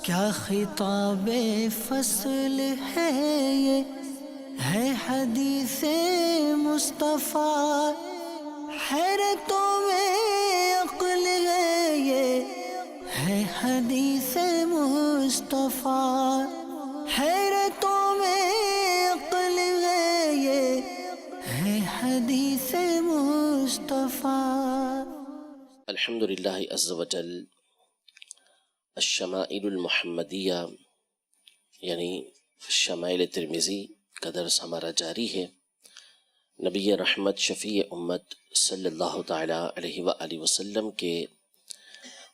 کیا خطاب فصل ہے یہ، ہے حدیث مصطفیٰ، حیرتوں میں عقل ہے یہ، ہے حدیث مصطفیٰ، حیرتوں میں عقل ہے یہ، ہے حدیث مصطفیٰ۔ الحمد للہ عز و جل۔ الشمائل المحمدیہ یعنی شمائل ترمذی کا درس ہمارا جاری ہے۔ نبی رحمت شفیع امت صلی اللہ تعالی علیہ وآلہ وسلم کے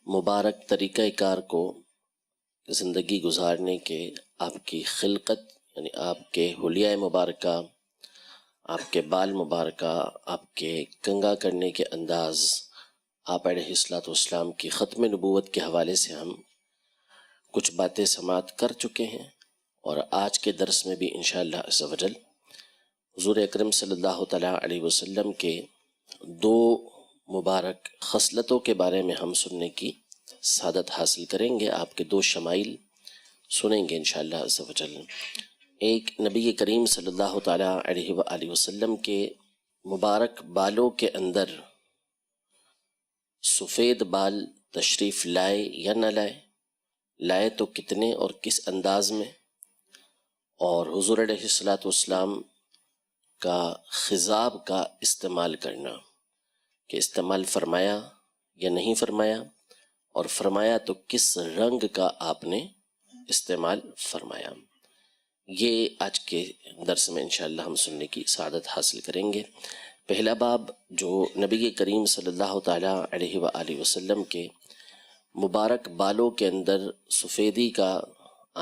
مبارک طریقہ کار کو زندگی گزارنے کے، آپ کی خلقت یعنی آپ کے حلیہ مبارکہ، آپ کے بال مبارکہ، آپ کے کنگا کرنے کے انداز، آپ علیہ السلام کی ختم نبوت کے حوالے سے ہم کچھ باتیں سماعت کر چکے ہیں، اور آج کے درس میں بھی انشاءاللہ عز و جل حضور اکرم صلی اللہ تعالیٰ علیہ وسلم کے دو مبارک خصلتوں کے بارے میں ہم سننے کی سعادت حاصل کریں گے۔ آپ کے دو شمائل سنیں گے انشاءاللہ عز و جل۔ ایک، نبی کریم صلی اللہ تعالیٰ علیہ وآلہ وسلم کے مبارک بالوں کے اندر سفید بال تشریف لائے یا نہ لائے تو کتنے اور کس انداز میں، اور حضور علیہ السلام کا خضاب کا استعمال کرنا، کہ استعمال فرمایا یا نہیں فرمایا، اور فرمایا تو کس رنگ کا آپ نے استعمال فرمایا۔ یہ آج کے درس میں انشاءاللہ ہم سننے کی سعادت حاصل کریں گے۔ پہلا باب جو نبی کریم صلی اللہ تعالیٰ علیہ وآلہ وسلم کے مبارک بالوں کے اندر سفیدی کا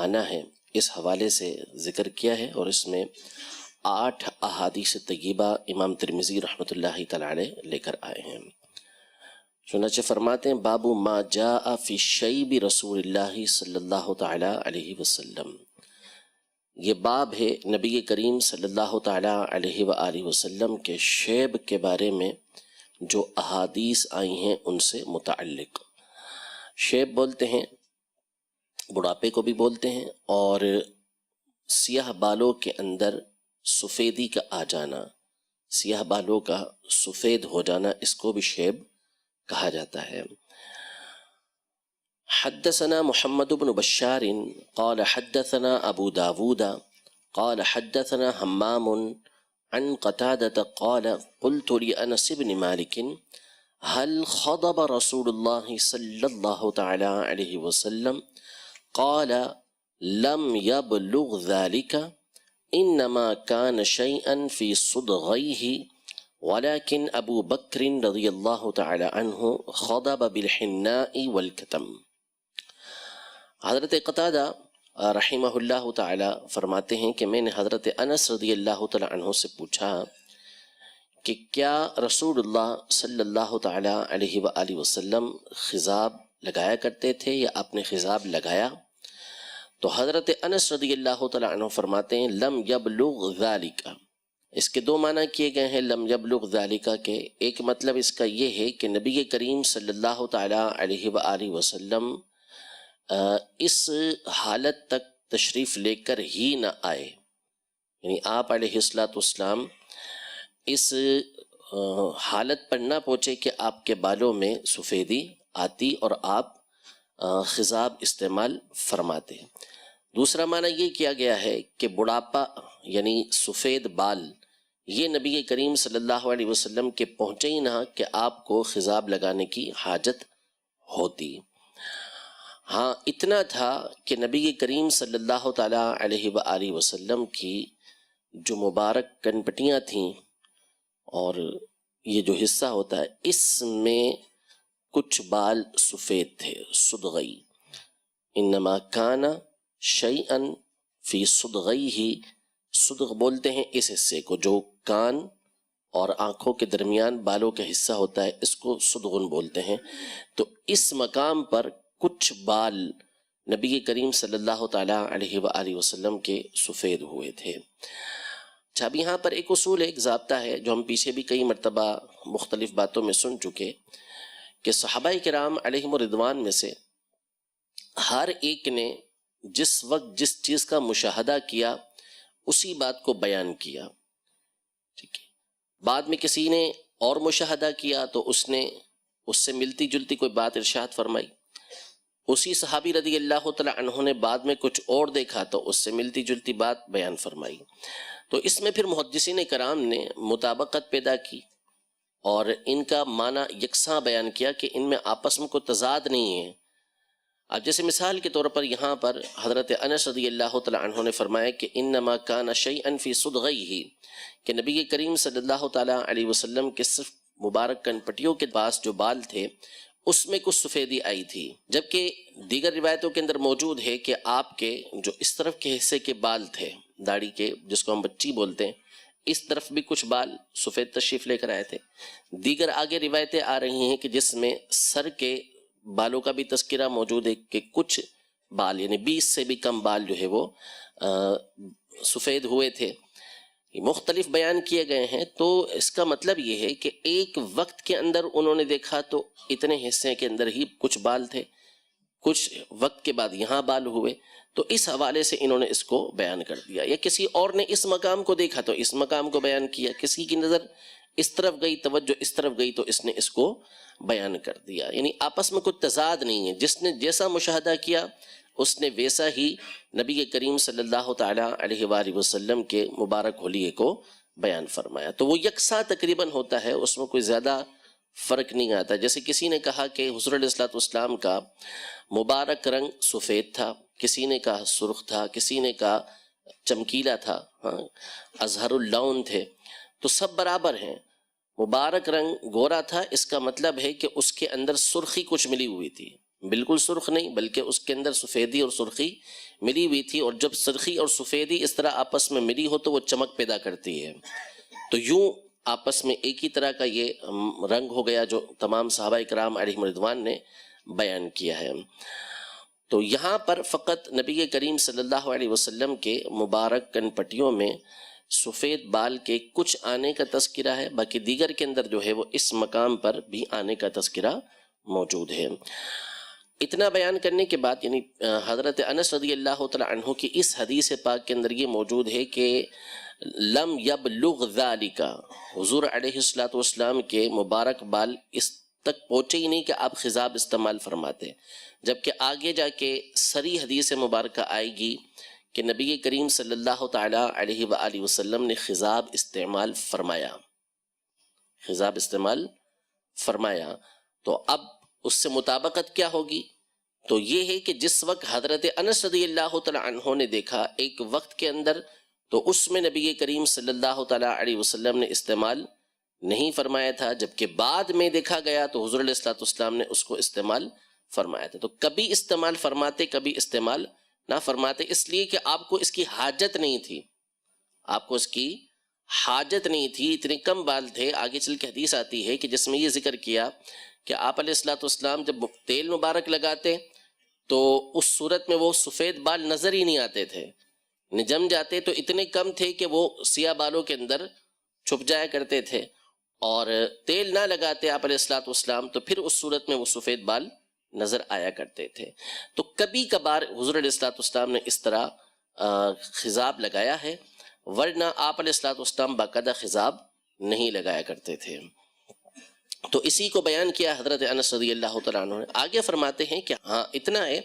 آنا ہے، اس حوالے سے ذکر کیا ہے، اور اس میں 8 احادیث طیبہ امام ترمذی رحمۃ اللہ تعالیٰ علیہ لے کر آئے ہیں۔ چنانچہ فرماتے ہیں، باب ما جاء فی شیب رسول اللہ صلی اللہ تعالیٰ علیہ وسلم۔ یہ باب ہے نبی کریم صلی اللہ تعالیٰ علیہ وآلہ وسلم کے شیب کے بارے میں جو احادیث آئی ہیں ان سے متعلق۔ شیب بولتے ہیں، بڑھاپے کو بھی بولتے ہیں، اور سیاہ بالوں کے اندر سفیدی کا آ جانا، سیاہ بالوں کا سفید ہو جانا، اس کو بھی شیب کہا جاتا ہے۔ حدثنا محمد بن بشار قال حدثنا ابو داود قال حدثنا حمام عن قتادة قال قلت لأنس بن مالك هل خضب رسول الله صلى الله تعالى عليه وسلم؟ قال لم يبلغ ذلك، انما كان شيئا في صدغيه، ولكن ابو بكر رضي الله تعالى عنه خضب بالحناء والكتم۔ حضرت قتادہ رحمہ اللہ تعالی فرماتے ہیں کہ میں نے حضرت انس رضی اللہ تعالی عنہ سے پوچھا کہ کیا رسول اللہ صلی اللہ تعالی علیہ وآلہ وسلم خضاب لگایا کرتے تھے یا آپ نے خضاب لگایا؟ تو حضرت انس رضی اللہ تعالی عنہ فرماتے ہیں، لم یبلغ ذالک۔ اس کے دو معنی کیے گئے ہیں لم یبلغ ذالک کے۔ ایک مطلب اس کا یہ ہے کہ نبی کریم صلی اللہ تعالی علیہ وآلہ وسلم اس حالت تک تشریف لے کر ہی نہ آئے، یعنی آپ علیہ السلام اس حالت پر نہ پہنچے کہ آپ کے بالوں میں سفیدی آتی اور آپ خضاب استعمال فرماتے۔ دوسرا معنی یہ کیا گیا ہے کہ بڑھاپا یعنی سفید بال، یہ نبی کریم صلی اللہ علیہ وسلم کے پہنچے ہی نہ کہ آپ کو خضاب لگانے کی حاجت ہوتی۔ ہاں اتنا تھا کہ نبی کریم صلی اللہ تعالیٰ علیہ وآلہ وسلم کی جو مبارک کنپٹیاں تھیں اور یہ جو حصہ ہوتا ہے، اس میں کچھ بال سفید تھے، صدغی۔ انما کان شیئا فی صدغیہ، صدغ بولتے ہیں اس حصے کو جو کان اور آنکھوں کے درمیان بالوں کا حصہ ہوتا ہے، اس کو صدغن بولتے ہیں۔ تو اس مقام پر کچھ بال نبی کریم صلی اللہ تعالیٰ علیہ وآلہ وسلم کے سفید ہوئے تھے۔ اچھا، اب یہاں پر ایک اصول ہے، ایک ضابطہ ہے جو ہم پیچھے بھی کئی مرتبہ مختلف باتوں میں سن چکے، کہ صحابہ کرام علیہم الرضوان میں سے ہر ایک نے جس وقت جس چیز کا مشاہدہ کیا اسی بات کو بیان کیا، ٹھیک ہے، بعد میں کسی نے اور مشاہدہ کیا تو اس نے اس سے ملتی جلتی کوئی بات ارشاد فرمائی، اسی صحابی رضی اللہ تعالی عنہ نے بعد میں کچھ اور دیکھا تو اس سے ملتی جلتی بات بیان فرمائی۔ تو اس میں پھر محدثین کرام نے مطابقت پیدا کی اور ان کا معنی یکساں بیان کیا کہ ان میں آپس میں کوئی تضاد نہیں ہے۔ اب جیسے مثال کے طور پر یہاں پر حضرت انس رضی اللہ تعالی عنہ نے فرمایا کہ انما کان شیئا فی صدغیہ، کہ نبی کریم صلی اللہ تعالی علیہ وسلم کے صرف مبارک کنپٹیوں کے پاس جو بال تھے اس میں کچھ سفیدی آئی تھی، جبکہ دیگر روایتوں کے اندر موجود ہے کہ آپ کے جو اس طرف کے حصے کے بال تھے داڑھی کے، جس کو ہم بچی بولتے ہیں، اس طرف بھی کچھ بال سفید تشریف لے کر آئے تھے۔ دیگر آگے روایتیں آ رہی ہیں کہ جس میں سر کے بالوں کا بھی تذکرہ موجود ہے کہ کچھ بال یعنی 20 سے بھی کم بال جو ہے وہ سفید ہوئے تھے، مختلف بیان کیے گئے ہیں۔ تو اس کا مطلب یہ ہے کہ ایک وقت کے اندر انہوں نے دیکھا تو اتنے حصے کے اندر ہی کچھ بال تھے، کچھ وقت کے بعد یہاں بال ہوئے، تو اس حوالے سے انہوں نے اس کو بیان کر دیا۔ یا کسی اور نے اس مقام کو دیکھا تو اس مقام کو بیان کیا، کسی کی نظر اس طرف گئی، توجہ اس طرف گئی تو اس نے اس کو بیان کر دیا۔ یعنی آپس میں کوئی تضاد نہیں ہے، جس نے جیسا مشاہدہ کیا اس نے ویسا ہی نبی کریم صلی اللہ تعالی علیہ وآلہ وسلم کے مبارک حلیے کو بیان فرمایا۔ تو وہ یکساں تقریباً ہوتا ہے، اس میں کوئی زیادہ فرق نہیں آتا۔ جیسے کسی نے کہا کہ حضور علیہ الصلوۃ والسلام کا مبارک رنگ سفید تھا، کسی نے کہا سرخ تھا، کسی نے کہا چمکیلا تھا، ازہر اللون تھے، تو سب برابر ہیں۔ مبارک رنگ گورا تھا، اس کا مطلب ہے کہ اس کے اندر سرخی کچھ ملی ہوئی تھی، بالکل سرخ نہیں بلکہ اس کے اندر سفیدی اور سرخی ملی ہوئی تھی، اور جب سرخی اور سفیدی اس طرح آپس میں ملی ہو تو وہ چمک پیدا کرتی ہے۔ تو یوں آپس میں ایک ہی طرح کا یہ رنگ ہو گیا جو تمام صحابہ کرام علیہم رضوان نے بیان کیا ہے۔ تو یہاں پر فقط نبی کریم صلی اللہ علیہ وسلم کے مبارک کن پٹیوں میں سفید بال کے کچھ آنے کا تذکرہ ہے، باقی دیگر کے اندر جو ہے وہ اس مقام پر بھی آنے کا تذکرہ موجود ہے۔ اتنا بیان کرنے کے بعد یعنی حضرت انس رضی اللہ تعالی عنہ کی اس حدیث پاک کے اندر یہ موجود ہے کہ لم یبلغ ذالک، حضور علیہ الصلوۃ والسلام کے مبارک بال اس تک پہنچے ہی نہیں کہ آپ خضاب استعمال فرماتے، جبکہ آگے جا کے سری حدیث مبارکہ آئے گی کہ نبی کریم صلی اللہ تعالی علیہ وآلہ وسلم نے خضاب استعمال فرمایا، خضاب استعمال فرمایا۔ تو اب اس سے مطابقت کیا ہوگی؟ تو یہ ہے کہ جس وقت حضرت انس رضی اللہ تعالی عنہ نے دیکھا ایک وقت کے اندر، تو اس میں نبی کریم صلی اللہ تعالی علیہ وسلم نے استعمال نہیں فرمایا تھا، جبکہ بعد میں دیکھا گیا تو حضور علیہ الصلوۃ والسلام نے اس کو استعمال فرمایا تھا۔ تو کبھی استعمال فرماتے کبھی استعمال نہ فرماتے، اس لیے کہ آپ کو اس کی حاجت نہیں تھی، آپ کو اس کی حاجت نہیں تھی، اتنے کم بال تھے۔ آگے چل کے حدیث آتی ہے کہ جس میں یہ ذکر کیا کہ آپ علیہ الصلوۃ والسلام جب تیل مبارک لگاتے تو اس صورت میں وہ سفید بال نظر ہی نہیں آتے تھے، جم جاتے تو اتنے کم تھے کہ وہ سیاہ بالوں کے اندر چھپ جایا کرتے تھے، اور تیل نہ لگاتے آپ علیہ الصلوۃ والسلام تو پھر اس صورت میں وہ سفید بال نظر آیا کرتے تھے۔ تو کبھی کبھار حضور علیہ الصلوۃ والسلام نے اس طرح خضاب لگایا ہے، ورنہ آپ علیہ الصلوۃ والسلام باقاعدہ خضاب نہیں لگایا کرتے تھے۔ تو اسی کو بیان کیا حضرت انس رضی اللہ تعالیٰ عنہ نے۔ آگے فرماتے ہیں کہ ہاں اتنا ہے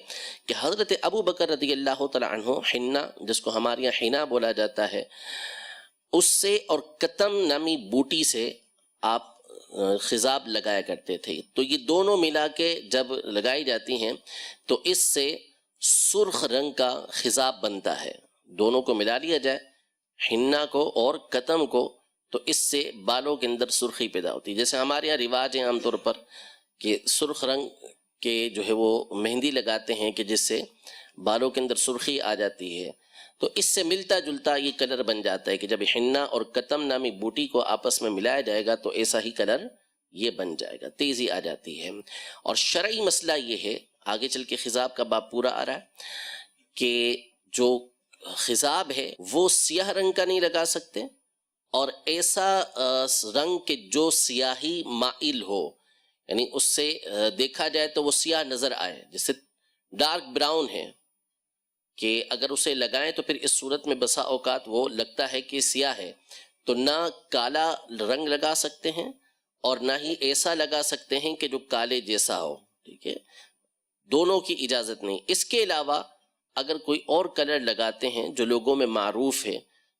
کہ حضرت ابو بکر رضی اللہ تعالیٰ عنہ حنہ، جس کو ہمارے یہاں حنا بولا جاتا ہے، اس سے اور کتم نامی بوٹی سے آپ خضاب لگایا کرتے تھے۔ تو یہ دونوں ملا کے جب لگائی جاتی ہیں تو اس سے سرخ رنگ کا خضاب بنتا ہے۔ دونوں کو ملا لیا جائے، حنہ کو اور کتم کو، تو اس سے بالوں کے اندر سرخی پیدا ہوتی ہے۔ جیسے ہمارے یہاں رواج ہے عام طور پر کہ سرخ رنگ کے جو ہے وہ مہندی لگاتے ہیں کہ جس سے بالوں کے اندر سرخی آ جاتی ہے، تو اس سے ملتا جلتا یہ کلر بن جاتا ہے کہ جب حنہ اور کتم نامی بوٹی کو آپس میں ملایا جائے گا تو ایسا ہی کلر یہ بن جائے گا، تیزی آ جاتی ہے۔ اور شرعی مسئلہ یہ ہے، آگے چل کے خضاب کا باب پورا آ رہا ہے، کہ جو خضاب ہے وہ سیاہ رنگ کا نہیں لگا سکتے، اور ایسا رنگ کہ جو سیاہی مائل ہو، یعنی اس سے دیکھا جائے تو وہ سیاہ نظر آئے، جیسے ڈارک براؤن ہے کہ اگر اسے لگائیں تو پھر اس صورت میں بسا اوقات وہ لگتا ہے کہ سیاہ ہے، تو نہ کالا رنگ لگا سکتے ہیں اور نہ ہی ایسا لگا سکتے ہیں کہ جو کالے جیسا ہو، ٹھیک ہے، دونوں کی اجازت نہیں۔ اس کے علاوہ اگر کوئی اور کلر لگاتے ہیں جو لوگوں میں معروف ہے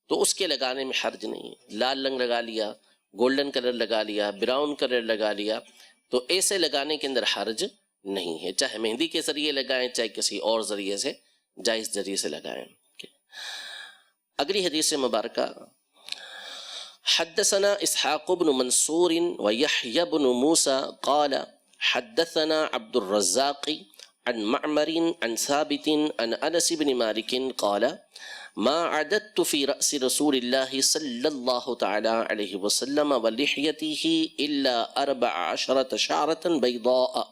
تو اس کے لگانے میں حرج نہیں ہے۔ لال رنگ لگا لیا، گولڈن کلر لگا لیا، براؤن کلر لگا لیا، تو ایسے لگانے کے اندر حرج نہیں ہے، چاہے مہندی کے ذریعے لگائیں چاہے کسی اور ذریعے سے، جائز ذریعے سے لگائیں۔ اگلی حدیث مبارکہ، حدثنا اسحاق بن منصور ويحيى بن موسى قال حدثنا عبد الرزاق عن معمر عن ثابت عن انس بن مالك قال ما عددت في رأس رسول الله صلى الله تعالى عليه وسلم ولحيته الا 14 شعرة بيضاء۔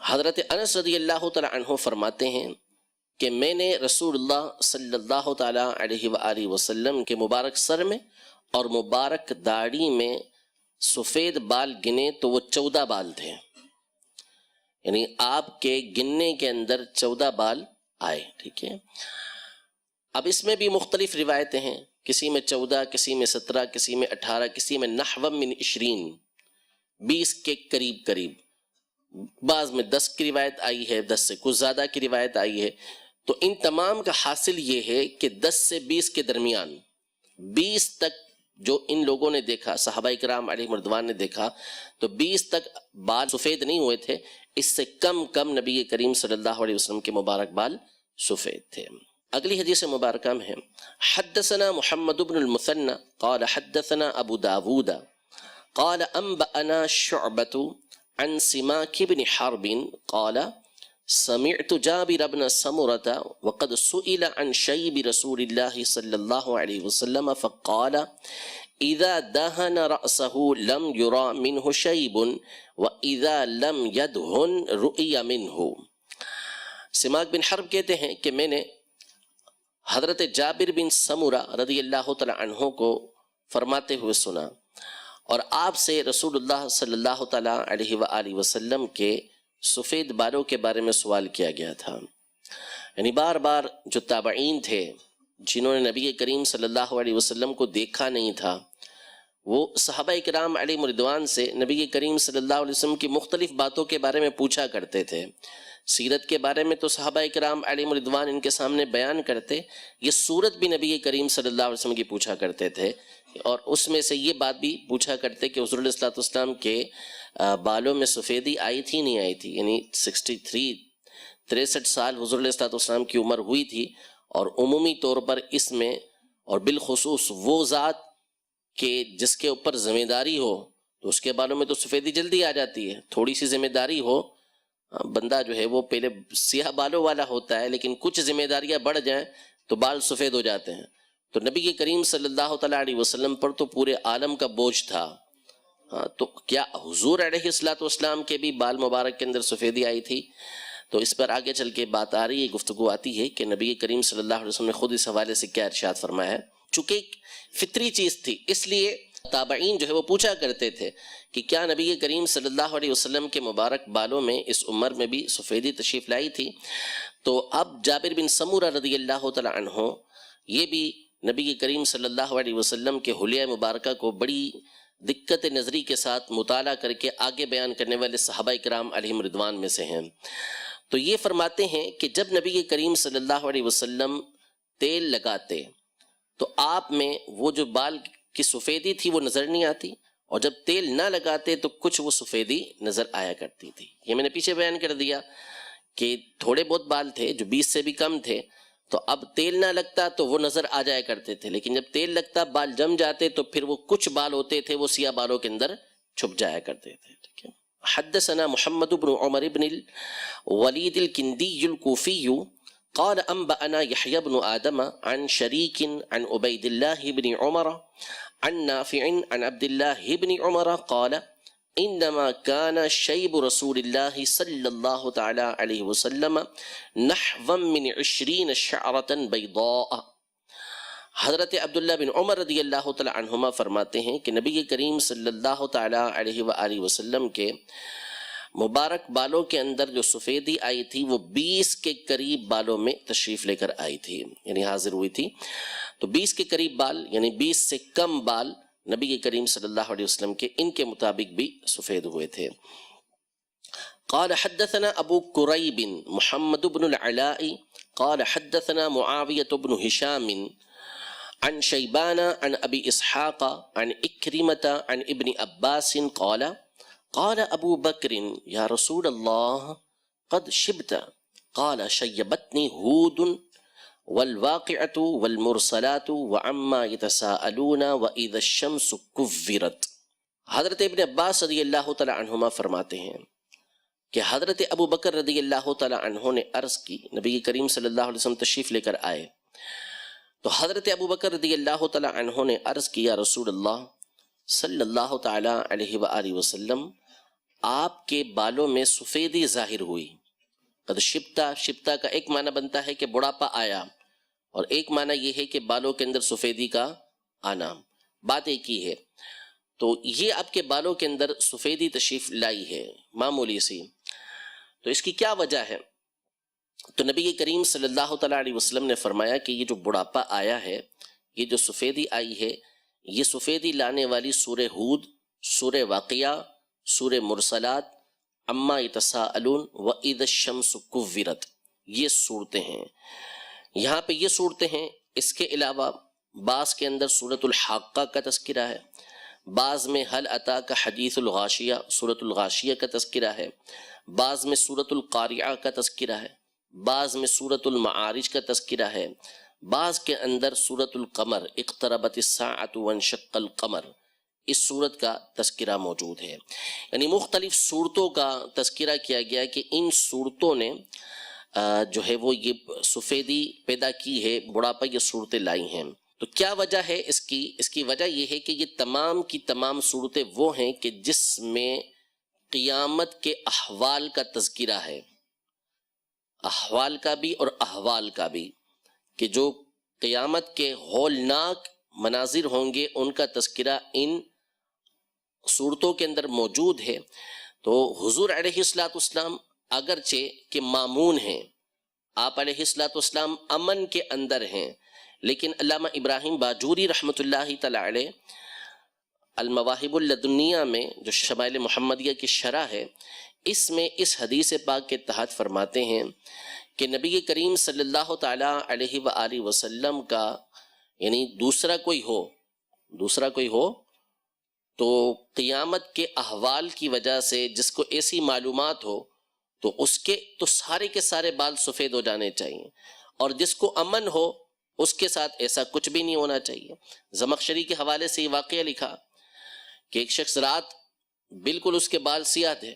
حضرت انس رضی اللہ تعالی عنہ فرماتے ہیں کہ میں نے رسول اللہ صلی اللہ تعالی علیہ وآلہ وسلم کے مبارک سر میں اور مبارک داڑھی میں سفید بال گنے تو وہ 14 بال تھے، یعنی آپ کے گننے کے اندر 14 بال آئے، ٹھیک ہے۔ اب اس میں بھی مختلف روایتیں ہیں، کسی میں 14، کسی میں 17، کسی میں 18، کسی میں نحو من 20 کے قریب قریب، بعض میں 10 کی روایت آئی ہے، 10 سے کچھ زیادہ کی روایت آئی ہے۔ تو ان تمام کا حاصل یہ ہے کہ 10 سے 20 کے درمیان، 20 تک جو ان لوگوں نے دیکھا، صحابہ کرام علیہم رضوان نے دیکھا، تو 20 تک بال سفید نہیں ہوئے تھے، اس سے کم نبی کریم صلی اللہ علیہ وسلم کے مبارک بال سفید تھے۔ اگلی حدیث مبارکہ میں ہے، حدثنا محمد بن المثنى قال حدثنا ابو داود قال انبأنا شعبة عن سماك بن حرب قال سمعت جابر بن سمرة وقد سئل عن شيب رسول الله صلى الله عليه وسلم فقال إذا دهن رأسه لم يرى منه شيب وإذا لم يدهن رؤي منه۔ سماک بن حرب کہتے ہیں کہ میں نے حضرت جابر بن سمرہ رضی اللہ تعالی عنہ کو فرماتے ہوئے سنا، اور آپ سے رسول اللہ صلی اللہ تعالی علیہ وآلہ وسلم کے سفید بالوں کے بارے میں سوال کیا گیا تھا۔ یعنی بار بار جو تابعین تھے جنہوں نے نبی کریم صلی اللہ علیہ وسلم کو دیکھا نہیں تھا، وہ صحابہ کرام علیہ رضوان سے نبی کریم صلی اللہ علیہ وسلم کی مختلف باتوں کے بارے میں پوچھا کرتے تھے۔ سیرت کے بارے میں تو صحابہ کرام علیہ رضوان ان کے سامنے بیان کرتے، یہ سورت بھی نبی کریم صلی اللہ علیہ وسلم کی پوچھا کرتے تھے، اور اس میں سے یہ بات بھی پوچھا کرتے کہ حضور علیہ السلام کے بالوں میں سفیدی آئی تھی نہیں آئی تھی، یعنی 63 سال حضور علیہ السلام کی عمر ہوئی تھی، اور عمومی طور پر اس میں اور بالخصوص وہ ذات کہ جس کے اوپر ذمہ داری ہو تو اس کے بالوں میں تو سفیدی جلدی آ جاتی ہے، تھوڑی سی ذمہ داری ہو بندہ جو ہے وہ پہلے سیاہ بالوں والا ہوتا ہے، لیکن کچھ ذمہ داریاں بڑھ جائیں تو بال سفید ہو جاتے ہیں۔ تو نبی کریم صلی اللہ تعالیٰ علیہ وسلم پر تو پورے عالم کا بوجھ تھا، تو کیا حضور علیہ السلام کے بھی بال مبارک کے اندر سفیدی آئی تھی؟ تو اس پر آگے چل کے بات آ رہی ہے، گفتگو آتی ہے کہ نبی کریم صلی اللہ علیہ وسلم نے خود اس حوالے سے کیا ارشاد فرمایا ہے۔ چونکہ ایک فطری چیز تھی، اس لیے تابعین جو ہے وہ پوچھا کرتے تھے کہ کیا نبی کریم صلی اللہ علیہ وسلم کے مبارک بالوں میں اس عمر میں بھی سفیدی تشریف لائی تھی؟ تو اب جابر بن سمورہ رضی اللہ تعالی عنہ یہ بھی نبی کریم صلی اللہ علیہ وسلم کے حلیہ مبارکہ کو بڑی دقت نظری کے ساتھ مطالعہ کر کے آگے بیان کرنے والے صحابہ کرام علیہم رضوان میں سے ہیں۔ تو یہ فرماتے ہیں کہ جب نبی کریم صلی اللہ علیہ وسلم تیل لگاتے تو آپ میں وہ جو بال کی سفیدی تھی وہ نظر نہیں آتی، اور جب تیل نہ لگاتے تو کچھ وہ سفیدی نظر آیا کرتی تھی۔ یہ میں نے پیچھے بیان کر دیا کہ تھوڑے بہت بال تھے جو 20 سے بھی کم تھے، تو اب تیل نہ لگتا تو وہ نظر آ جایا کرتے تھے، لیکن جب تیل لگتا بال جم جاتے تو پھر وہ کچھ بال ہوتے تھے وہ سیاہ بالوں کے اندر چھپ جایا کرتے تھے۔ ٹھیک ہے۔ حدثنا محمد بن عمر بن الولید الکندی الکوفی قال انبأنا يحيى بن آدم عن شريك عن عبيد الله بن عمر عن نافع عن عبد الله بن عمر قال انما كان شيب رسول الله صلى الله تعالى عليه وسلم نحو من 20 شعرة بيضاء۔ حضرت عبداللہ بن عمر رضی اللہ تعالی عنہما فرماتے ہیں کہ نبی کریم صلی اللہ تعالی علیہ وآلہ وسلم کے مبارک بالوں کے اندر جو سفیدی آئی تھی وہ 20 کے قریب بالوں میں تشریف لے کر آئی تھی، یعنی حاضر ہوئی تھی. تو 20 کے قریب بال یعنی 20 سے کم بال نبی کریم صلی اللہ علیہ وسلم کے ان کے مطابق بھی سفید ہوئے تھے. قال حدثنا ابو قریب محمد بن العلاء قال حدثنا معاویة بن ہشام عن شیبان عن ابی اسحاق عن اکرمة عن ابن عباس قال قال ابو بکر یا رسول اللہ قد شبت قال شیبتنی ہود والواقعة والمرسلات وعما يتساءلون وإذا الشمس كورت. حضرت ابن عباس رضی اللہ تعالی عنہما فرماتے ہیں کہ حضرت ابو بکر رضی اللہ تعالی عنہ نے عرض کی، نبی کریم صلی اللہ علیہ وسلم تشریف لے کر آئے تو حضرت ابو بکر رضی اللہ تعالی عنہ نے عرض کیا رسول اللہ صلی اللہ تعالی علیہ وآلہ وسلم آپ کے بالوں میں سفیدی ظاہر ہوئی. قد شبتا، شبتا کا ایک معنی بنتا ہے کہ بڑھاپا آیا، اور ایک معنی یہ ہے کہ بالوں کے اندر سفیدی کا آنا، بات ایک ہی ہے. تو یہ آپ کے بالوں کے اندر سفیدی تشریف لائی ہے معمولی سی، تو اس کی کیا وجہ ہے؟ تو نبی کریم صلی اللہ تعالیٰ علیہ وسلم نے فرمایا کہ یہ جو بڑھاپا آیا ہے، یہ جو سفیدی آئی ہے، یہ سفیدی لانے والی سورہ ہود، سورہ واقعہ، سورہ مرسلات، اما یتساءلون وَإِذَا الشَّمْسُ كُوِّرَتْ، یہ صورتیں ہیں. یہاں پہ یہ صورتیں ہیں. اس کے علاوہ بعض کے اندر سورۃ الحاقہ کا تذکرہ ہے، بعض میں حل اتاک حدیث الغاشیہ، سورۃ الغاشیہ کا تذکرہ ہے، بعض میں سورۃ القاریعہ کا تذکرہ ہے، بعض میں سورۃ المعارج کا تذکرہ ہے، بعض کے اندر سورۃ القمر اقتربت الساعۃ وانشق القمر، اس صورت کا تذکرہ موجود ہے. یعنی مختلف صورتوں کا تذکرہ کیا گیا کہ ان صورتوں نے جو ہے وہ یہ سفیدی پیدا کی ہے، بڑھاپا یہ صورتیں لائی ہیں. تو کیا وجہ ہے اس کی وجہ یہ ہے کہ یہ تمام کی تمام صورتیں وہ ہیں کہ جس میں قیامت کے احوال کا تذکرہ ہے، احوال کا بھی اور احوال کا بھی، کہ جو قیامت کے ہولناک مناظر ہوں گے ان کا تذکرہ ان صورتوں کے اندر موجود ہے. تو حضور علیہ الصلوۃ والسلام اگرچہ کہ مامون ہیں، آپ علیہ الصلوۃ والسلام امن کے اندر ہیں، لیکن علامہ ابراہیم باجوری رحمۃ اللہ تعالی علیہ المواہب اللدنیہ میں جو شمائل محمدیہ کی شرح ہے، اس میں اس حدیث پاک کے تحت فرماتے ہیں کہ نبی کریم صلی اللہ تعالی علیہ وآلہ وسلم کا یعنی دوسرا کوئی ہو تو قیامت کے احوال کی وجہ سے جس کو ایسی معلومات ہو تو اس کے تو سارے کے سارے بال سفید ہو جانے چاہیے، اور جس کو امن ہو اس کے ساتھ ایسا کچھ بھی نہیں ہونا چاہیے. زمخشری کے حوالے سے یہ واقعہ لکھا کہ ایک شخص رات بالکل اس کے بال سیاہ تھے،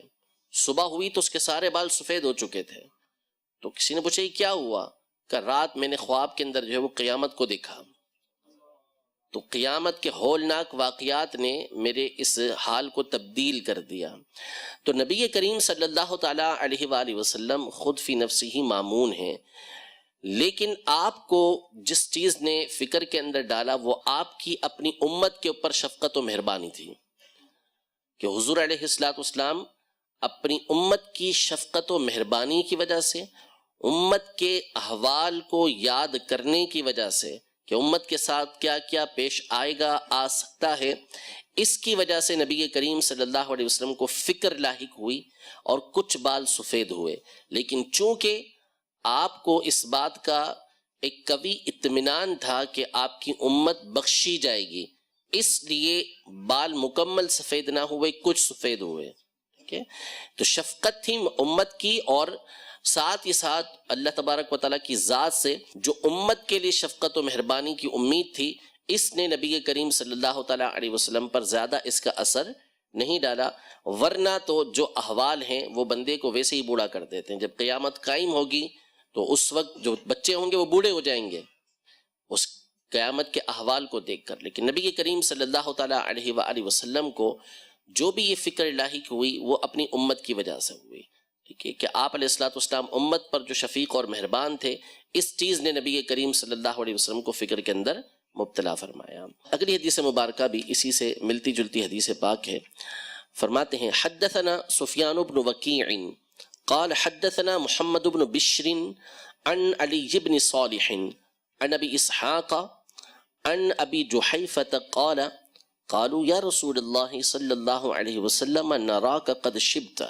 صبح ہوئی تو اس کے سارے بال سفید ہو چکے تھے. تو کسی نے پوچھا یہ کیا ہوا؟ کہ رات میں نے خواب کے اندر جو ہے وہ قیامت کو دیکھا، تو قیامت کے ہولناک واقعات نے میرے اس حال کو تبدیل کر دیا. تو نبی کریم صلی اللہ تعالیٰ علیہ وآلہ وسلم خود فی نفسی ہی مامون ہیں، لیکن آپ کو جس چیز نے فکر کے اندر ڈالا وہ آپ کی اپنی امت کے اوپر شفقت و مہربانی تھی، کہ حضور علیہ الصلوۃ والسلام اپنی امت کی شفقت و مہربانی کی وجہ سے، امت کے احوال کو یاد کرنے کی وجہ سے کہ امت کے ساتھ کیا کیا پیش آئے گا، آ سکتا ہے، اس کی وجہ سے نبی کریم صلی اللہ علیہ وسلم کو فکر لاحق ہوئی اور کچھ بال سفید ہوئے. لیکن چونکہ آپ کو اس بات کا ایک قوی اطمینان تھا کہ آپ کی امت بخشی جائے گی، اس لیے بال مکمل سفید نہ ہوئے، کچھ سفید ہوئے. تو شفقت تھی امت کی، اور ساتھ ہی ساتھ اللہ تبارک و تعالیٰ کی ذات سے جو امت کے لیے شفقت و مہربانی کی امید تھی، اس نے نبی کریم صلی اللہ تعالیٰ علیہ وسلم پر زیادہ اس کا اثر نہیں ڈالا. ورنہ تو جو احوال ہیں وہ بندے کو ویسے ہی بوڑھا کر دیتے ہیں. جب قیامت قائم ہوگی تو اس وقت جو بچے ہوں گے وہ بوڑھے ہو جائیں گے اس قیامت کے احوال کو دیکھ کر. لیکن نبی کریم صلی اللہ تعالیٰ علیہ وآلہ وسلم کو جو بھی یہ فکر لاحق ہوئی وہ اپنی امت کی وجہ سے ہوئی. ٹھیک ہے کہ آپ علیہ الصلوۃ والسلام امت پر جو شفیق اور مہربان تھے، اس چیز نے نبی کریم صلی اللہ علیہ وسلم کو فکر کے اندر مبتلا فرمایا. اگلی حدیث مبارکہ بھی اسی سے ملتی جلتی حدیث پاک ہے. فرماتے ہیں حدثنا سفیان بن وکیع قال حدثنا محمد بن بشر عن علی بن صالح عن ابی اسحاق عن ابی جحیفۃ قال قالوا یا رسول اللہ صلی اللہ علیہ وسلم نراک قد شبت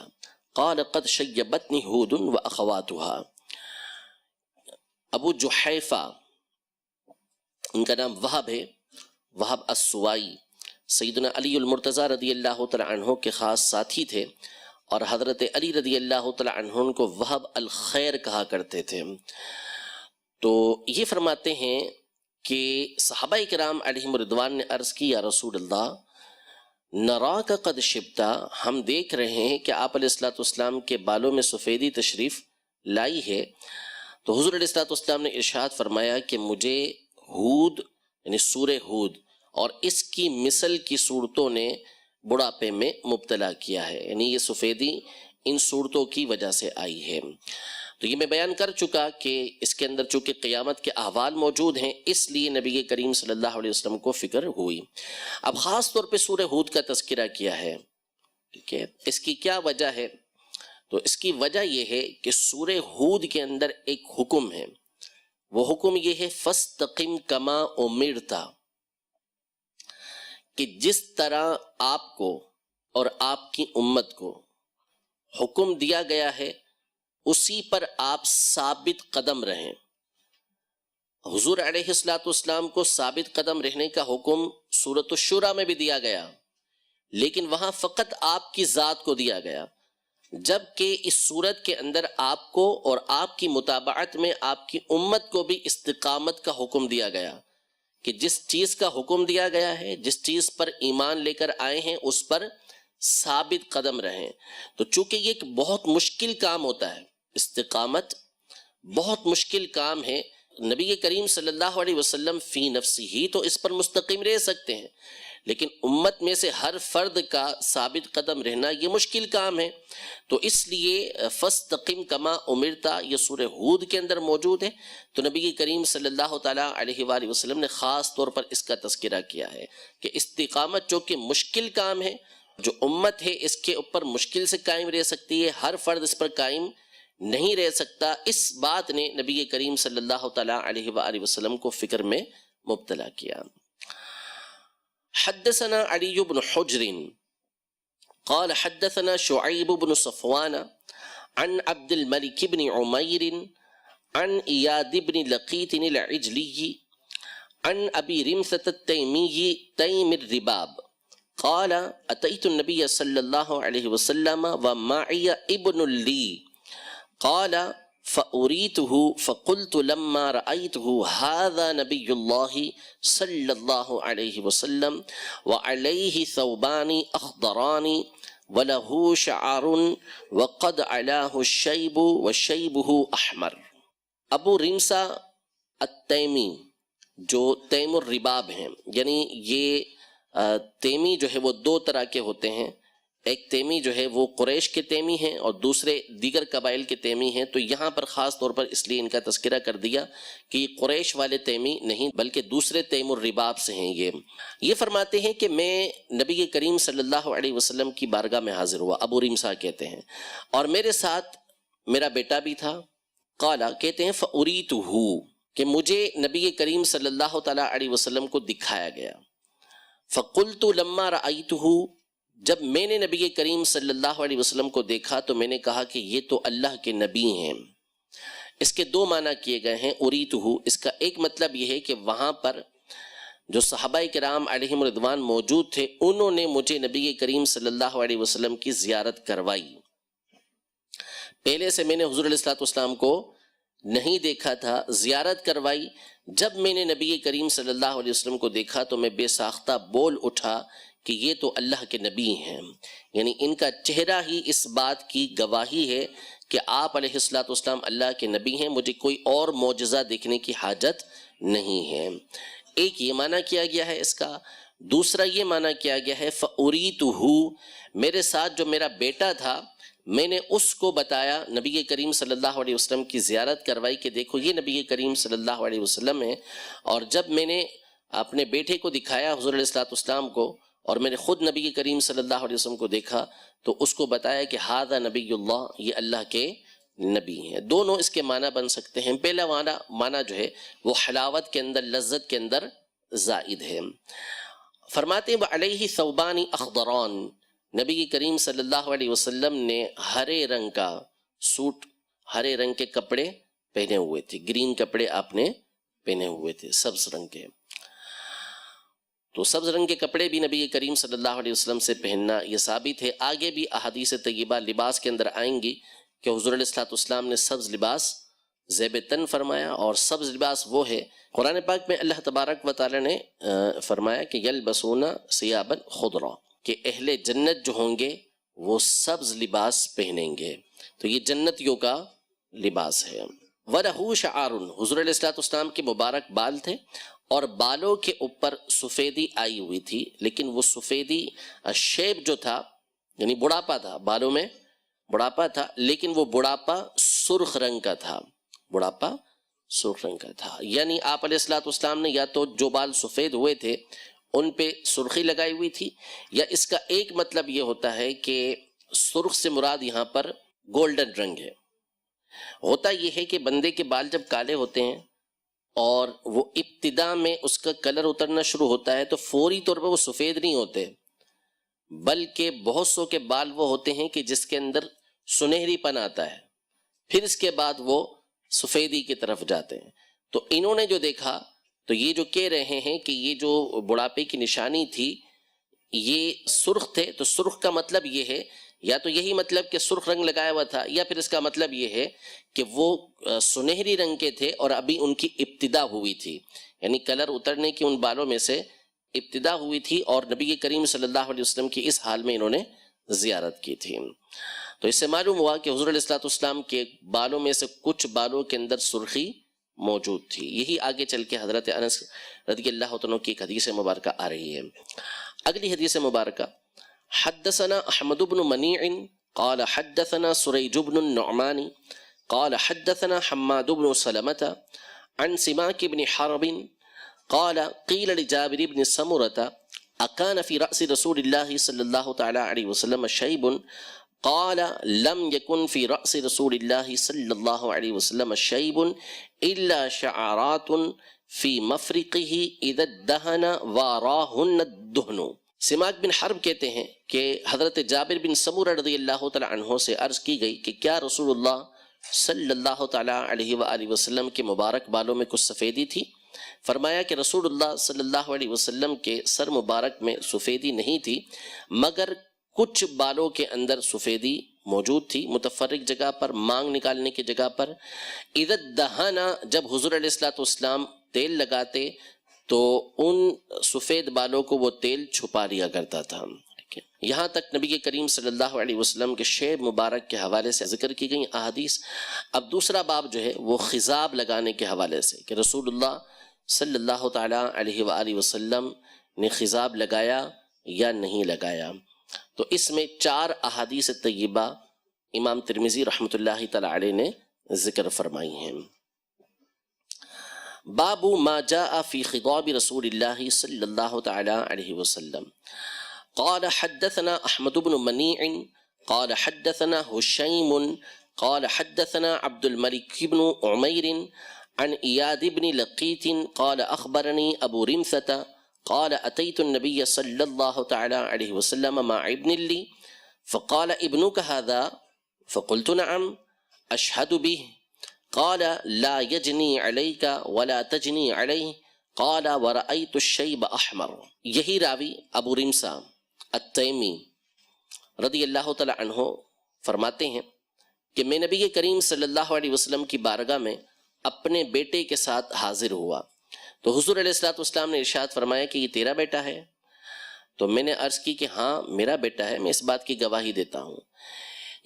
قال قد شیبتنی ہود واخواتها۔ ابو جحیفہ ان کا نام وہب ہے، وہب السوائی، سیدنا علی المرتضیٰ رضی اللہ تعالی عنہ کے خاص ساتھی تھے، اور حضرت علی رضی اللہ تعالی عنہ کو وہب الخیر کہا کرتے تھے۔ تو یہ فرماتے ہیں کہ صحابہ کرام علیہم رضوان نے عرض کی یا رسول اللہ نراک قد شبتا، ہم دیکھ رہے ہیں کہ آپ علیہ الصلوۃ والسلام کے بالوں میں سفیدی تشریف لائی ہے۔ تو حضور علیہ الصلوۃ والسلام نے ارشاد فرمایا کہ مجھے ہود یعنی سورہ ہود اور اس کی مثل کی صورتوں نے بڑھاپے میں مبتلا کیا ہے، یعنی یہ سفیدی ان صورتوں کی وجہ سے آئی ہے۔ تو یہ میں بیان کر چکا کہ اس کے اندر چونکہ قیامت کے احوال موجود ہیں، اس لیے نبی کریم صلی اللہ علیہ وسلم کو فکر ہوئی۔ اب خاص طور پہ سورہ ہود کا تذکرہ کیا ہے، ٹھیک ہے، اس کی کیا وجہ ہے؟ تو اس کی وجہ یہ ہے کہ سورہ ہود کے اندر ایک حکم ہے، وہ حکم یہ ہے فاستقم کما امرت، کہ جس طرح آپ کو اور آپ کی امت کو حکم دیا گیا ہے اسی پر آپ ثابت قدم رہیں۔ حضور علیہ الصلوۃ والسلام کو ثابت قدم رہنے کا حکم سورۃ الشورى میں بھی دیا گیا، لیکن وہاں فقط آپ کی ذات کو دیا گیا، جبکہ اس صورت کے اندر آپ کو اور آپ کی متابعت میں آپ کی امت کو بھی استقامت کا حکم دیا گیا، کہ جس چیز کا حکم دیا گیا ہے، جس چیز پر ایمان لے کر آئے ہیں، اس پر ثابت قدم رہیں۔ تو چونکہ یہ ایک بہت مشکل کام ہوتا ہے، استقامت بہت مشکل کام ہے، نبی کریم صلی اللہ علیہ وسلم فی نفسی ہی تو اس پر مستقیم رہ سکتے ہیں، لیکن امت میں سے ہر فرد کا ثابت قدم رہنا یہ مشکل کام ہے۔ تو اس لیے فاستقم کما امرتا یہ سورہ ہود کے اندر موجود ہے، تو نبی کریم صلی اللہ تعالیٰ علیہ وآلہ وسلم نے خاص طور پر اس کا تذکرہ کیا ہے کہ استقامت چونکہ مشکل کام ہے، جو امت ہے اس کے اوپر مشکل سے قائم رہ سکتی ہے، ہر فرد اس پر قائم نہیں رہ سکتا۔ اس بات نے نبی کریم صلی اللہ تعالیٰ علیہ وآلہ وسلم کو فکر میں مبتلا کیا۔ حدثنا علی بن حجر قال حدثنا شعیب بن صفوان عن عبد الملک بن عمیر عن ایاد بن لقیط العجلی عن ابی رمثة التیمی تیم الرباب قال اتیت النبی صلی اللہ علیہ وسلم ومعی ابن لی قال فأريته فقلت لما رأيته هذا نبي الله صلى الله عليه وسلم وعليه ثوبان أخضران وله شعر وقد علاه الشيب وشيبه أحمر۔ ابو رمسا التیمی جو تیم الرباب ہیں، یعنی یہ تیمی جو ہے وہ دو طرح کے ہوتے ہیں، ایک تیمی جو ہے وہ قریش کے تیمی ہیں اور دوسرے دیگر قبائل کے تیمی ہیں۔ تو یہاں پر خاص طور پر اس لیے ان کا تذکرہ کر دیا کہ یہ قریش والے تیمی نہیں بلکہ دوسرے تیم الرباب سے ہیں۔ یہ فرماتے ہیں کہ میں نبی کریم صلی اللہ علیہ وسلم کی بارگاہ میں حاضر ہوا، ابو رمسا کہتے ہیں، اور میرے ساتھ میرا بیٹا بھی تھا۔ قالا کہتے ہیں فأریتہ کہ مجھے نبی کریم صلی اللہ تعالیٰ علیہ وسلم کو دکھایا گیا۔ فقلت لما رأیتہ جب میں نے نبی کریم صلی اللہ علیہ وسلم کو دیکھا تو میں نے کہا کہ یہ تو اللہ کے نبی ہیں۔ اس کے دو معنی کیے گئے ہیں اریتہ، اس کا ایک مطلب یہ ہے کہ وہاں پر جو صحابہ کرام علیہم رضوان موجود تھے انہوں نے مجھے نبی کریم صلی اللہ علیہ وسلم کی زیارت کروائی۔ پہلے سے میں نے حضور علیہ الصلوۃ والسلام کو نہیں دیکھا تھا، زیارت کروائی۔ جب میں نے نبی کریم صلی اللہ علیہ وسلم کو دیکھا تو میں بے ساختہ بول اٹھا کہ یہ تو اللہ کے نبی ہیں، یعنی ان کا چہرہ ہی اس بات کی گواہی ہے کہ آپ علیہ الصلوۃ والسلام اللہ کے نبی ہیں، مجھے کوئی اور معجزہ دیکھنے کی حاجت نہیں ہے۔ ایک یہ معنی کیا گیا ہے اس کا، دوسرا یہ معنی کیا گیا ہے فأریتہ میرے ساتھ جو میرا بیٹا تھا میں نے اس کو بتایا، نبی کریم صلی اللہ علیہ وسلم کی زیارت کروائی کہ دیکھو یہ نبی کریم صلی اللہ علیہ وسلم ہے۔ اور جب میں نے اپنے بیٹے کو دکھایا حضور علیہ الصلوۃ والسلام کو اور میں نے خود نبی کریم صلی اللہ علیہ وسلم کو دیکھا تو اس کو بتایا کہ ھذا نبی اللہ، یہ اللہ کے نبی ہیں۔ دونوں اس کے معنی بن سکتے ہیں۔ پہلا معنی جو ہے وہ حلاوت کے اندر، لذت کے اندر زائد ہے۔ فرماتے ہیں وعلیہ ثوبان اخضران، نبی کریم صلی اللہ علیہ وسلم نے ہرے رنگ کا سوٹ، ہرے رنگ کے کپڑے پہنے ہوئے تھے، گرین کپڑے آپ نے پہنے ہوئے تھے، سبز رنگ کے۔ تو سبز رنگ کے کپڑے بھی نبی کریم صلی اللہ علیہ وسلم سے پہننا یہ ثابت ہے۔ آگے بھی احادیث طیبہ لباس کے اندر آئیں گی کہ حضور علیہ الصلوۃ والسلام نے سبز لباس زیب تن فرمایا، اور سبز لباس وہ ہے، قرآن پاک میں اللہ تبارک و تعالی نے فرمایا کہ یلبسون ثیابا خضرا، کہ اہل جنت جو ہوں گے وہ سبز لباس پہنیں گے، تو یہ جنتیوں کا لباس ہے۔ وَلَهُ شَعَارٌ، حضور علیہ الصلوۃ والسلام کے مبارک بال تھے اور بالوں کے اوپر سفیدی آئی ہوئی تھی، لیکن وہ سفیدی شیب جو تھا، یعنی بڑھاپا تھا، بالوں میں بڑھاپا تھا، لیکن وہ بڑھاپا سرخ رنگ کا تھا، بڑھاپا سرخ رنگ کا تھا۔ یعنی آپ علیہ الصلوۃ والسلام نے یا تو جو بال سفید ہوئے تھے ان پہ سرخی لگائی ہوئی تھی، یا اس کا ایک مطلب یہ ہوتا ہے کہ سرخ سے مراد یہاں پر گولڈن رنگ ہے۔ ہوتا یہ ہے کہ بندے کے بال جب کالے ہوتے ہیں اور وہ ابتدا میں اس کا کلر اترنا شروع ہوتا ہے تو فوری طور پر وہ سفید نہیں ہوتے، بلکہ بہت سو کے بال وہ ہوتے ہیں کہ جس کے اندر سنہری پن آتا ہے، پھر اس کے بعد وہ سفیدی کی طرف جاتے ہیں۔ تو انہوں نے جو دیکھا تو یہ جو کہہ رہے ہیں کہ یہ جو بڑھاپے کی نشانی تھی یہ سرخ تھے، تو سرخ کا مطلب یہ ہے، یا تو یہی مطلب کہ سرخ رنگ لگایا ہوا تھا، یا پھر اس کا مطلب یہ ہے کہ وہ سنہری رنگ کے تھے اور ابھی ان کی ابتدا ہوئی تھی، یعنی کلر اترنے کی ان بالوں میں سے ابتدا ہوئی تھی، اور نبی کریم صلی اللہ علیہ وسلم کی اس حال میں انہوں نے زیارت کی تھی۔ تو اس سے معلوم ہوا کہ حضور علیہ الصلوۃ والسلام کے بالوں میں سے کچھ بالوں کے اندر سرخی موجود تھی۔ یہی آگے چل کے حضرت انس رضی اللہ عنہ کی ایک حدیث مبارکہ آ رہی ہے۔ اگلی حدیث مبارکہ، حدثنا احمد بن منیع قال حدثنا سریج بن النعمان قال حدثنا حماد بن سلمة عن سماك بن حرب قال قيل لجابر بن سمرة أكان في رأس رسول الله صلى الله تعالى عليه وسلم شيب قال لم يكن في رأس رسول الله صلى الله عليه وسلم شيب إلا شعرات في مفرقه إذا الدهن واراهن الدهن۔ سماک بن حرب کہتے ہیں کہ حضرت جابر بن سمورہ رضی اللہ تعالی عنہ سے عرض کی گئی کہ کیا رسول اللہ صلی اللہ تعالی علیہ وآلہ وسلم کے مبارک بالوں میں کچھ سفیدی تھی؟ فرمایا کہ رسول اللہ صلی اللہ علیہ وسلم کے سر مبارک میں سفیدی نہیں تھی، مگر کچھ بالوں کے اندر سفیدی موجود تھی، متفرق جگہ پر، مانگ نکالنے کی جگہ پر۔ اذا دہانا، جب حضور علیہ الصلوۃ والسلام تیل لگاتے تو ان سفید بالوں کو وہ تیل چھپا لیا کرتا تھا۔ یہاں تک نبی کریم صلی اللہ علیہ وسلم کے شیب مبارک کے حوالے سے ذکر کی گئی احادیث۔ اب دوسرا باب جو ہے وہ خضاب لگانے کے حوالے سے، کہ رسول اللہ صلی اللہ تعالی علیہ وآلہ وسلم نے خضاب لگایا یا نہیں لگایا۔ تو اس میں 4 احادیث طیبہ امام ترمذی رحمۃ اللہ تعالی علیہ نے ذکر فرمائی ہیں۔ باب ما جاء في خضاب رسول الله صلى الله تعالى عليه وسلم قال حدثنا احمد بن منيع قال حدثنا هشيم قال حدثنا عبد الملك بن عمير عن اياد بن لقيط قال اخبرني ابو رمثة قال اتيت النبي صلى الله تعالى عليه وسلم مع ابن لي فقال ابنك هذا فقلت نعم اشهد به قال لا يجني عليك ولا تجني عليه قال ورأيت الشيب احمر۔ یہی راوی ابو رمسا التیمی رضی اللہ تعالی عنہ فرماتے ہیں کہ میں نبی کریم صلی اللہ علیہ وسلم کی بارگاہ میں اپنے بیٹے کے ساتھ حاضر ہوا تو حضور علیہ الصلوۃ والسلام نے ارشاد فرمایا کہ یہ تیرا بیٹا ہے؟ تو میں نے عرض کی کہ ہاں میرا بیٹا ہے، میں اس بات کی گواہی دیتا ہوں۔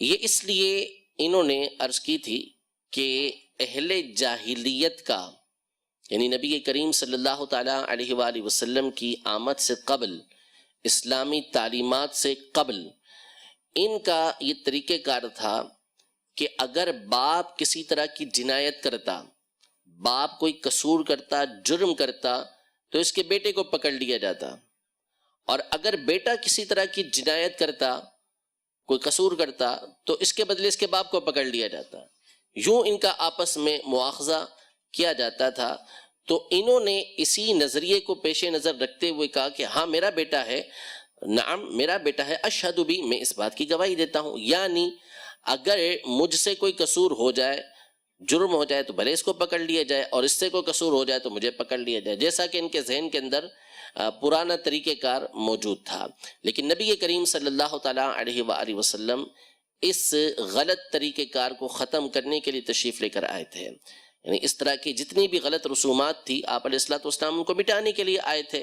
یہ اس لیے انہوں نے عرض کی تھی کہ اہل جاہلیت کا، یعنی نبی کریم صلی اللہ تعالی علیہ وآلہ وسلم کی آمد سے قبل، اسلامی تعلیمات سے قبل، ان کا یہ طریقہ کار تھا کہ اگر باپ کسی طرح کی جنایت کرتا، باپ کوئی قصور کرتا، جرم کرتا، تو اس کے بیٹے کو پکڑ لیا جاتا، اور اگر بیٹا کسی طرح کی جنایت کرتا، کوئی قصور کرتا، تو اس کے بدلے اس کے باپ کو پکڑ لیا جاتا، یوں ان کا آپس میں مواخذہ کیا جاتا تھا۔ تو انہوں نے اسی نظریے کو پیش نظر رکھتے ہوئے کہا کہ ہاں میرا بیٹا ہے، نعم میرا بیٹا ہے، اشہد بھی، میں اس بات کی گواہی دیتا ہوں، یعنی اگر مجھ سے کوئی قصور ہو جائے، جرم ہو جائے، تو بھلے اس کو پکڑ لیا جائے، اور اس سے کوئی قصور ہو جائے تو مجھے پکڑ لیا جائے، جیسا کہ ان کے ذہن کے اندر پرانا طریقہ کار موجود تھا۔ لیکن نبی کریم صلی اللہ تعالیٰ علیہ وآلہ وسلم اس غلط طریقہ کار کو ختم کرنے کے لیے تشریف لے کر آئے تھے، یعنی اس طرح کی جتنی بھی غلط رسومات تھی آپ علیہ الصلوۃ والسلام ان کو مٹانے کے لیے آئے تھے۔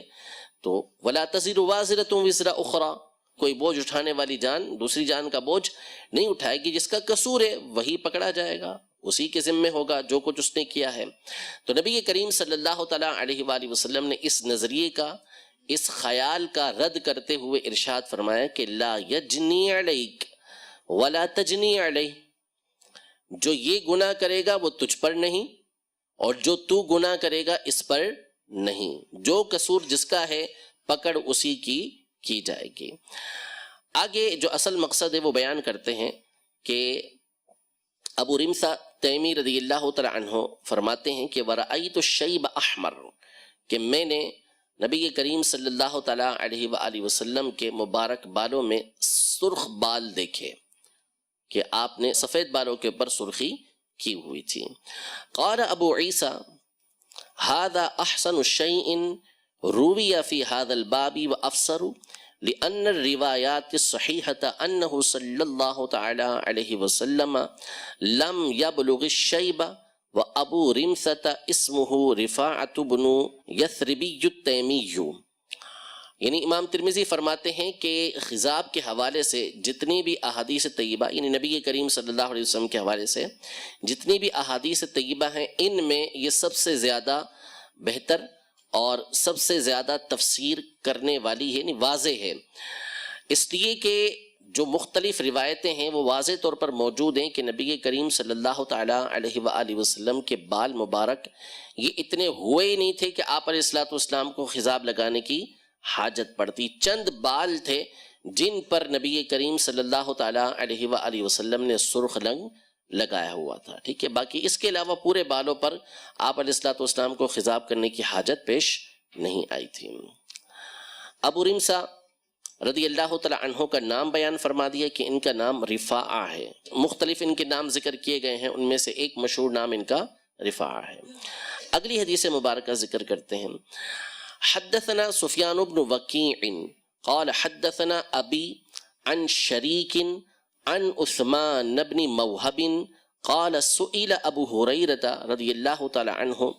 تو وَلَا تَزِرُ وَازِرَةٌ وِزْرَ أُخْرَى، کوئی بوجھ اٹھانے والی جان دوسری جان کا بوجھ نہیں اٹھائے گی، جس کا قصور ہے وہی پکڑا جائے گا، اسی کے ذمہ ہوگا جو کچھ اس نے کیا ہے۔ تو نبی کریم صلی اللہ تعالیٰ علیہ وآلہ وسلم نے اس نظریے کا، اس خیال کا رد کرتے ہوئے ارشاد فرمایا کہ لا یجنی علیک ولا تجنی علیہ، جو یہ گناہ کرے گا وہ تجھ پر نہیں، اور جو تو گناہ کرے گا اس پر نہیں، جو قصور جس کا ہے پکڑ اسی کی جائے گی۔ آگے جو اصل مقصد ہے وہ بیان کرتے ہیں کہ ابو رمثا تیمی رضی اللہ تعالی عنہ فرماتے ہیں کہ وَرَأَيْتُ الشَّيْبَ أَحْمَرَ، کہ میں نے نبی کریم صلی اللہ تعالیٰ علیہ وآلہ وسلم کے مبارک بالوں میں سرخ بال دیکھے، کہ آپ نے سفید بالوں کے اوپر سرخی کی ہوئی تھی۔ قال ابو عیسیٰ هذا احسن شيء روی فی هذا الباب وافسر لأن الروایات الصحیحة انه صلی اللہ تعالی علیہ وسلم لم يبلغ الشیب وابو رمثة اسمه رفاعة بن یثربی التیمی، یعنی امام ترمذی فرماتے ہیں کہ خضاب کے حوالے سے جتنی بھی احادیث طیبہ، یعنی نبی کریم صلی اللہ علیہ وسلم کے حوالے سے جتنی بھی احادیث طیبہ ہیں، ان میں یہ سب سے زیادہ بہتر اور سب سے زیادہ تفسیر کرنے والی ہے، یعنی واضح ہے، اس لیے کہ جو مختلف روایتیں ہیں وہ واضح طور پر موجود ہیں کہ نبی کریم صلی اللہ تعالیٰ علیہ وآلہ وسلم کے بال مبارک یہ اتنے ہوئے ہی نہیں تھے کہ آپ علیہ الصلوۃ والسلام کو خضاب لگانے کی حاجت پڑتی، چند بال تھے جن پر نبی کریم صلی اللہ تعالیٰ علیہ وآلہ وسلم نے سرخ رنگ لگایا ہوا تھا، ٹھیک ہے، باقی اس کے علاوہ پورے بالوں پر آپ علیہ الصلوۃ والسلام کو خضاب کرنے کی حاجت پیش نہیں آئی تھی۔ ابو رمثا رضی اللہ تعالیٰ عنہ کا نام بیان فرما دیا کہ ان کا نام رفاعہ ہے، مختلف ان کے نام ذکر کیے گئے ہیں، ان میں سے ایک مشہور نام ان کا رفاعہ ہے۔ اگلی حدیث مبارکہ ذکر کرتے ہیں۔ حدثنا سفیان بن وکیع قال حدثنا ابی عن شریک عن عثمان بن موہب قال سئل ابو ہریرہ رضی اللہ تعالی عنہ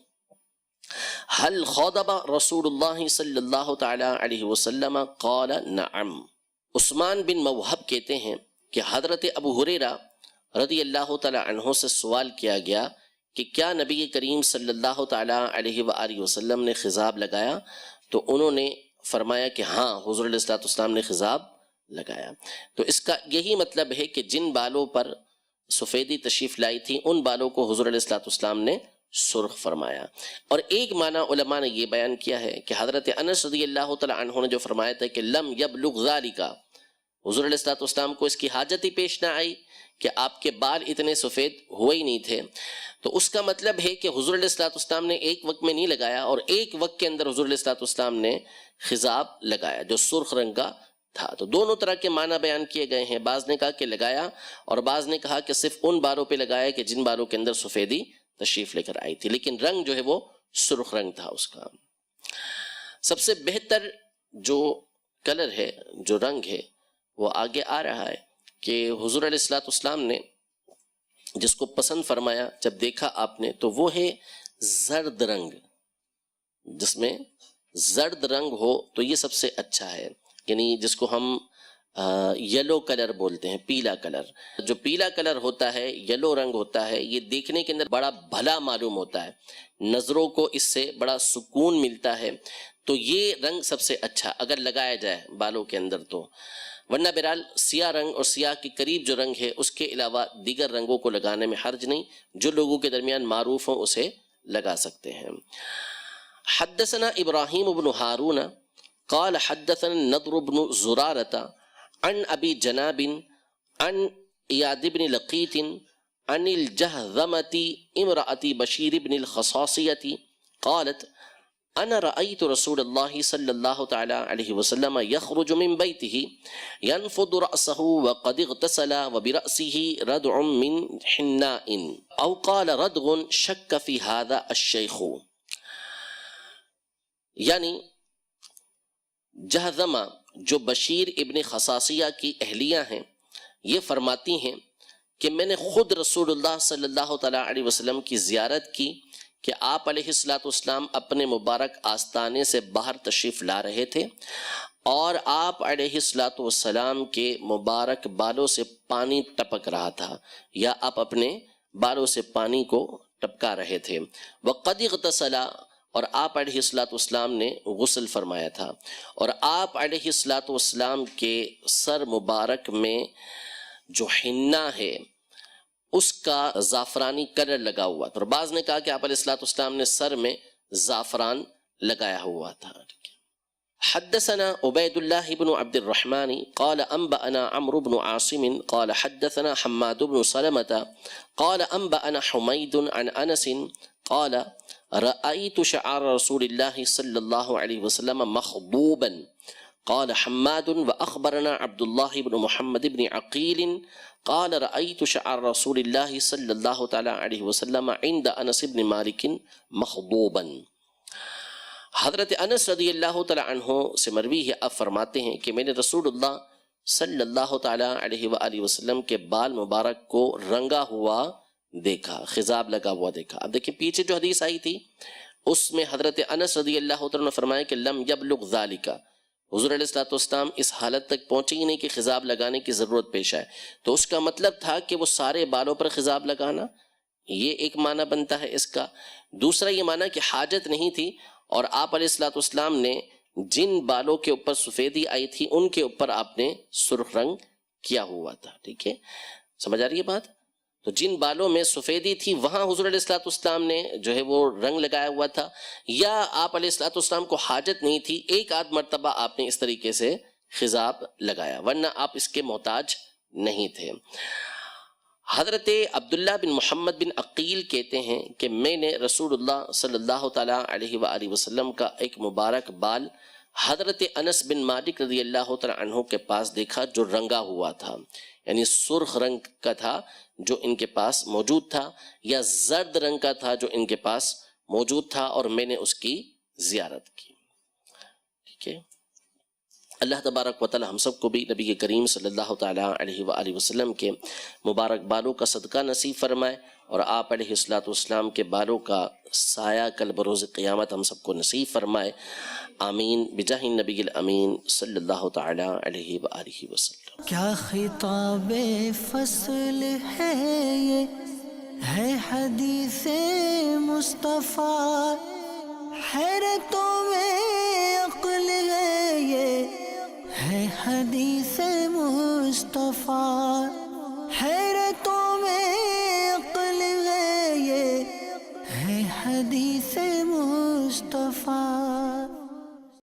هل خاطب رسول اللہ صلی اللہ تعالی علیہ وسلم قال نعم۔ عثمان بن موہب کہتے ہیں کہ حضرت ابو ہریرہ رضی اللہ تعالی عنہ سے سوال کیا گیا کہ کیا نبی کریم صلی اللہ تعالیٰ علیہ وآلہ وسلم نے خضاب لگایا، تو انہوں نے فرمایا کہ ہاں حضور علیہ السلام نے خضاب لگایا۔ تو اس کا یہی مطلب ہے کہ جن بالوں پر سفیدی تشریف لائی تھی ان بالوں کو حضور علیہ السلام نے سرخ فرمایا۔ اور ایک معنی علماء نے یہ بیان کیا ہے کہ حضرت انس رضی اللہ تعالیٰ عنہ نے جو فرمایا تھا کہ لم یبلغ ذالک، حضور علیہ السلام کو اس کی حاجت ہی پیش نہ آئی کہ آپ کے بال اتنے سفید ہوئے ہی نہیں تھے، تو اس کا مطلب ہے کہ حضور علیہ السلام نے ایک وقت میں نہیں لگایا، اور ایک وقت کے اندر حضور علیہ السلام نے خضاب لگایا جو سرخ رنگ کا تھا۔ تو دونوں طرح کے معنی بیان کیے گئے ہیں، بعض نے کہا کہ لگایا، اور بعض نے کہا کہ صرف ان بالوں پہ لگایا کہ جن بالوں کے اندر سفیدی تشریف لے کر آئی تھی، لیکن رنگ جو ہے وہ سرخ رنگ تھا اس کا۔ سب سے بہتر جو کلر ہے، جو رنگ ہے، وہ آگے آ رہا ہے کہ حضور علیہ السلام نے جس کو پسند فرمایا جب دیکھا آپ نے، تو وہ ہے زرد رنگ، جس میں زرد رنگ ہو تو یہ سب سے اچھا ہے، یعنی جس کو ہم یلو کلر بولتے ہیں، پیلا کلر۔ جو پیلا کلر ہوتا ہے، یلو رنگ ہوتا ہے، یہ دیکھنے کے اندر بڑا بھلا معلوم ہوتا ہے، نظروں کو اس سے بڑا سکون ملتا ہے، تو یہ رنگ سب سے اچھا اگر لگایا جائے بالوں کے اندر تو، ورنہ بہرحال سیاہ رنگ اور سیاہ کے قریب جو رنگ ہے اس کے علاوہ دیگر رنگوں کو لگانے میں حرج نہیں، جو لوگوں کے درمیان معروف ہوں اسے لگا سکتے ہیں۔ حدثنا ابراہیم بن ہارون قال حدثنا النضر بن زرارة عن أبي جناب عن إياد بن لقيط عن الجهذمة امرأة بشير بن الخصاصية قالت أنا رأيت رسول الله صلى الله تعالى عليه وسلم يخرج من بيته ينفض رأسه وقد اغتسل وبرأسه ردع من حناء أو قال ردغ شك في هذا الشيخ. یعنی جہذمہ جو بشیر ابن خصاصیہ کی اہلیہ ہیں یہ فرماتی ہیں کہ میں نے خود رسول اللہ صلی اللہ تعالیٰ علیہ وسلم کی زیارت کی کہ آپ علیہ السلام اپنے مبارک آستانے سے باہر تشریف لا رہے تھے اور آپ علیہ السلام کے مبارک بالوں سے پانی ٹپک رہا تھا یا آپ اپنے بالوں سے پانی کو ٹپکا رہے تھے. وَقَدْ اغْتَسَلَ اور آپ علیہ السلام نے غسل فرمایا تھا اور آپ علیہ السلام کے سر مبارک میں جو حنا ہے اس کا زعفرانی کلر لگا ہوا تھا. اور بعض نے کہا کہ آپ علیہ السلام نے سر میں زعفران لگایا ہوا تھا. حدثنا عبید اللہ بن عبد الرحمن قال انبأنا عمرو بن عاصم قال حدثنا حماد بن سلمة قال انبأنا حمید عن انس قال رأيت شعار رسول الله صلى الله عليه وسلم مخضوبا. قال حماد وأخبرنا عبد الله بن محمد بن عقيل قال رأيت شعار رسول الله صلى الله تعالى عليه وسلم عند أنس بن مالك مخضوبا. حضرت انس رضی اللہ تعالی عنہ سے مروی ہے، آپ فرماتے ہیں کہ میں نے رسول اللہ صلی اللہ تعالی علیہ وآلہ وسلم کے بال مبارک کو رنگا ہوا دیکھا، خضاب لگا ہوا دیکھا. اب دیکھیں پیچھے جو حدیث آئی تھی اس میں حضرت انس رضی اللہ تعالیٰ نے فرمایا کہ لم یبلغ ذالک، حضور علیہ السلام اس حالت تک پہنچے ہی نہیں کہ خضاب لگانے کی ضرورت پیش آئے. تو اس کا مطلب تھا کہ وہ سارے بالوں پر خضاب لگانا، یہ ایک معنی بنتا ہے اس کا. دوسرا یہ معنی کہ حاجت نہیں تھی اور آپ علیہ السلام نے جن بالوں کے اوپر سفیدی آئی تھی ان کے اوپر آپ نے سرخ رنگ کیا ہوا تھا. ٹھیک ہے، سمجھ آ رہی ہے بات؟ تو جن بالوں میں سفیدی تھی وہاں حضور علیہ السلام نے جو ہے وہ رنگ لگایا ہوا تھا، یا آپ علیہ السلام کو حاجت نہیں تھی، ایک آدھ مرتبہ آپ نے اس طریقے سے خضاب لگایا، ورنہ آپ اس کے محتاج نہیں تھے. حضرت عبداللہ بن محمد بن عقیل کہتے ہیں کہ میں نے رسول اللہ صلی اللہ تعالیٰ علیہ وآلہ وسلم کا ایک مبارک بال حضرت انس بن مالک رضی اللہ تعالیٰ عنہ کے پاس دیکھا جو رنگا ہوا تھا، یعنی سرخ رنگ کا تھا جو ان کے پاس موجود تھا، یا زرد رنگ کا تھا جو ان کے پاس موجود تھا، اور میں نے اس کی زیارت کی. ٹھیک ہے، اللہ تبارک و تعالی ہم سب کو بھی نبی کریم صلی اللہ تعالیٰ علیہ وآلہ وسلم کے مبارک بالوں کا صدقہ نصیب فرمائے، اور آپ علیہ السلام کے بالوں کا سایہ کل بروز قیامت ہم سب کو نصیب فرمائے. آمین بجاہ النبی الامین صلی اللہ تعالیٰ علیہ وآلہ وسلم. کیا خطاب فصل ہے یہ ہے حدیث مصطفیٰ، حیرتوں میں عقل ہے یہ ہے حدیث مصطفیٰ.